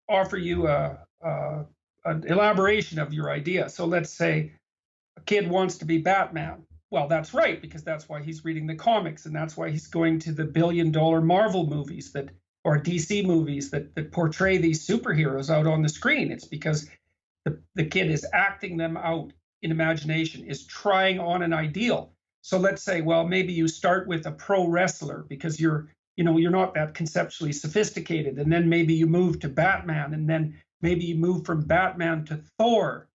offer you an elaboration of your idea. So let's say a kid wants to be Batman. Well, that's right, because that's why he's reading the comics, and that's why he's going to the billion-dollar Marvel movies that or DC movies that portray these superheroes out on the screen. It's because the kid is acting them out in imagination, is trying on an ideal. So let's say, well, maybe you start with a pro wrestler because you're not that conceptually sophisticated, and then maybe you move to Batman, and then maybe you move from Batman to Thor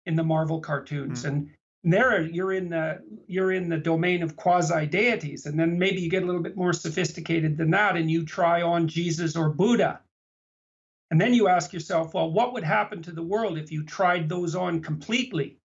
in the Marvel cartoons, and there you're in the domain of quasi deities, and then maybe you get a little bit more sophisticated than that, and you try on Jesus or Buddha, and then you ask yourself, well, what would happen to the world if you tried those on completely?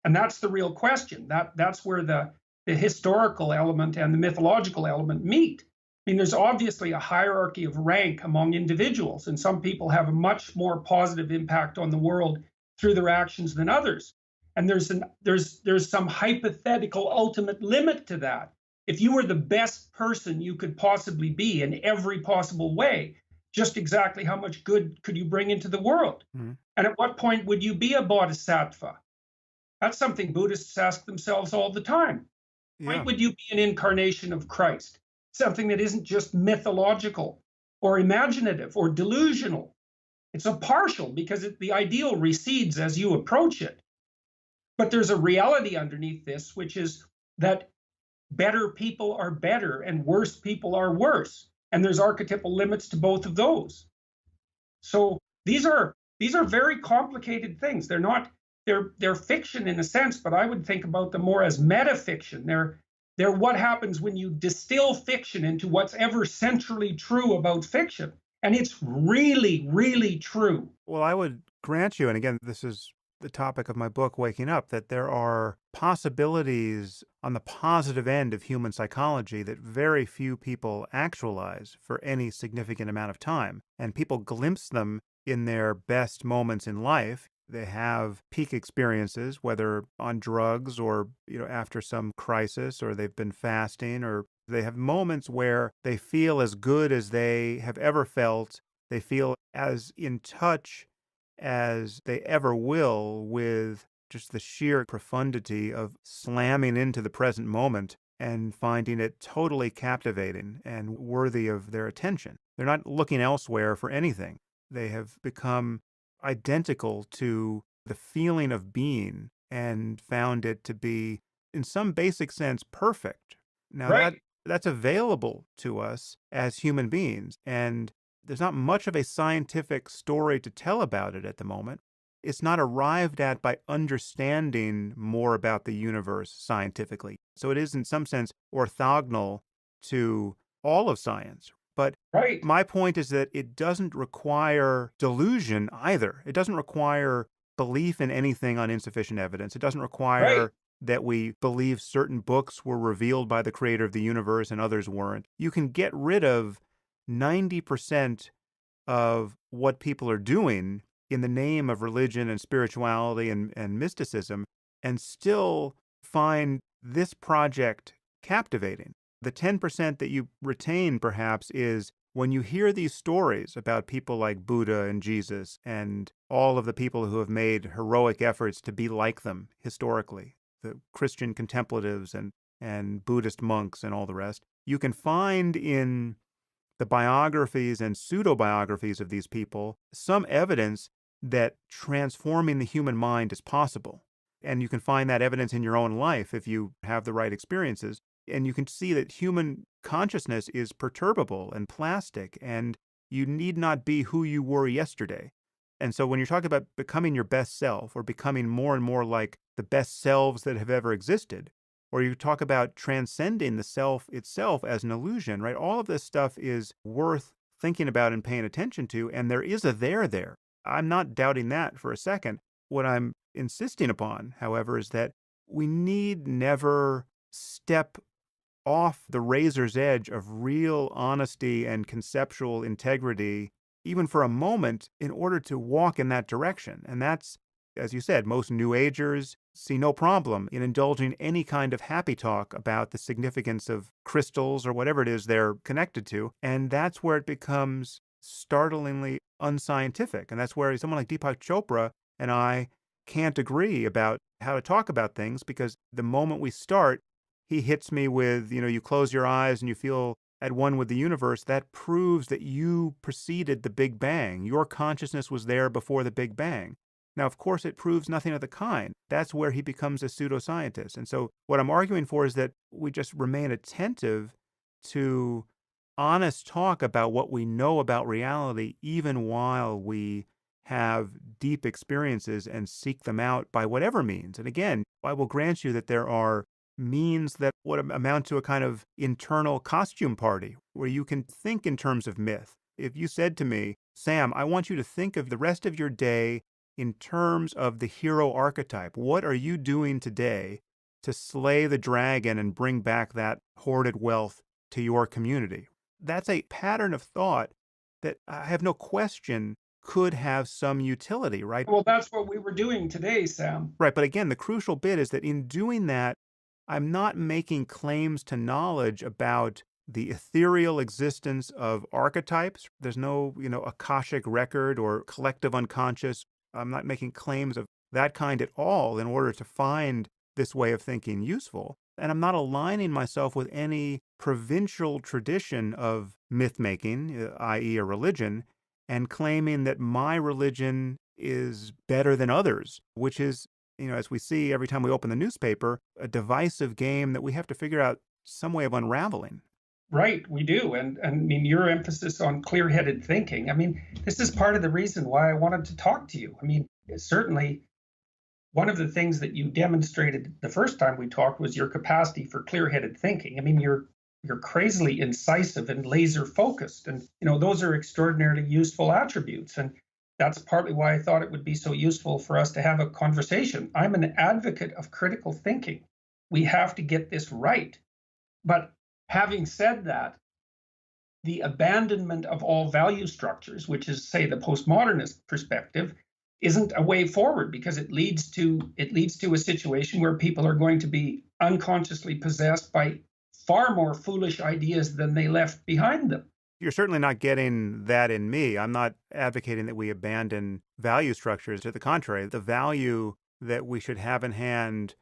And that's the real question. That's where the historical element and the mythological element meet. I mean, there's obviously a hierarchy of rank among individuals, and some people have a much more positive impact on the world through their actions than others. And there's some hypothetical ultimate limit to that. If you were the best person you could possibly be in every possible way, just exactly how much good could you bring into the world? And at what point would you be a bodhisattva? That's something Buddhists ask themselves all the time. Why would you be an incarnation of Christ? Something that isn't just mythological or imaginative or delusional. It's a partial, because the ideal recedes as you approach it. But there's a reality underneath this, which is that better people are better and worse people are worse. And there's archetypal limits to both of those. So these are very complicated things. They're fiction in a sense, but I would think about them more as metafiction. They're what happens when you distill fiction into what's ever centrally true about fiction. And it's really, really true. Well, I would grant you, and again, this is the topic of my book, Waking Up, that there are possibilities on the positive end of human psychology that very few people actualize for any significant amount of time. And people glimpse them in their best moments in life. They have peak experiences, whether on drugs or, after some crisis, or they've been fasting, or they have moments where they feel as good as they have ever felt. They feel as in touch as they ever will with just the sheer profundity of slamming into the present moment and finding it totally captivating and worthy of their attention. They're not looking elsewhere for anything. They have become identical to the feeling of being and found it to be, in some basic sense, perfect. Now, that's available to us as human beings, and there's not much of a scientific story to tell about it at the moment. It's not arrived at by understanding more about the universe scientifically. So it is, in some sense, orthogonal to all of science. But my point is that it doesn't require delusion either. It doesn't require belief in anything on insufficient evidence. It doesn't require that we believe certain books were revealed by the creator of the universe and others weren't. You can get rid of 90% of what people are doing in the name of religion and spirituality and mysticism and still find this project captivating. The 10% that you retain, perhaps, is when you hear these stories about people like Buddha and Jesus and all of the people who have made heroic efforts to be like them historically, the Christian contemplatives and Buddhist monks and all the rest, you can find in the biographies and pseudo-biographies of these people some evidence that transforming the human mind is possible. And you can find that evidence in your own life if you have the right experiences. And you can see that human consciousness is perturbable and plastic, and you need not be who you were yesterday. And so when you're talking about becoming your best self or becoming more and more like the best selves that have ever existed, or you talk about transcending the self itself as an illusion, right? All of this stuff is worth thinking about and paying attention to, and there is a there. I'm not doubting that for a second. What I'm insisting upon, however, is that we need never step off the razor's edge of real honesty and conceptual integrity, even for a moment, in order to walk in that direction. And that's, as you said, most New Agers see no problem in indulging any kind of happy talk about the significance of crystals or whatever it is they're connected to. And that's where it becomes startlingly unscientific. And that's where someone like Deepak Chopra and I can't agree about how to talk about things, because the moment we start, he hits me with, you close your eyes and you feel at one with the universe. That proves that you preceded the Big Bang. Your consciousness was there before the Big Bang. Now, of course, it proves nothing of the kind. That's where he becomes a pseudoscientist. And so, what I'm arguing for is that we just remain attentive to honest talk about what we know about reality, even while we have deep experiences and seek them out by whatever means. And again, I will grant you that there are means that would amount to a kind of internal costume party where you can think in terms of myth. If you said to me, Sam, I want you to think of the rest of your day in terms of the hero archetype. What are you doing today to slay the dragon and bring back that hoarded wealth to your community? That's a pattern of thought that I have no question could have some utility, right? Well, that's what we were doing today, Sam. Right. But again, the crucial bit is that in doing that, I'm not making claims to knowledge about the ethereal existence of archetypes. There's no, Akashic record or collective unconscious. I'm not making claims of that kind at all in order to find this way of thinking useful. And I'm not aligning myself with any provincial tradition of myth making, i.e., a religion, and claiming that my religion is better than others, which is, as we see every time we open the newspaper, a divisive game that we have to figure out some way of unraveling. Right, we do. And I mean, your emphasis on clear-headed thinking. I mean, this is part of the reason why I wanted to talk to you. I mean, certainly one of the things that you demonstrated the first time we talked was your capacity for clear-headed thinking. I mean, you're crazily incisive and laser focused, and those are extraordinarily useful attributes. And that's partly why I thought it would be so useful for us to have a conversation. I'm an advocate of critical thinking. We have to get this right. But having said that, the abandonment of all value structures, which is, say, the postmodernist perspective, isn't a way forward, because it leads to a situation where people are going to be unconsciously possessed by far more foolish ideas than they left behind them. You're certainly not getting that in me. I'm not advocating that we abandon value structures. To the contrary, the value that we should have in hand,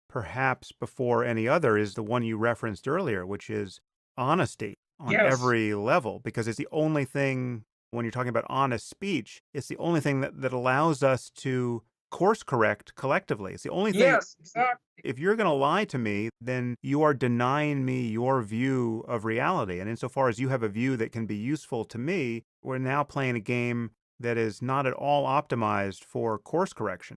perhaps before any other, is the one you referenced earlier, which is honesty on Yes. every level, because it's the only thing, when you're talking about honest speech, it's the only thing that allows us to course correct collectively. It's the only thing. Yes, exactly. If you're going to lie to me, then you are denying me your view of reality. And insofar as you have a view that can be useful to me, we're now playing a game that is not at all optimized for course correction.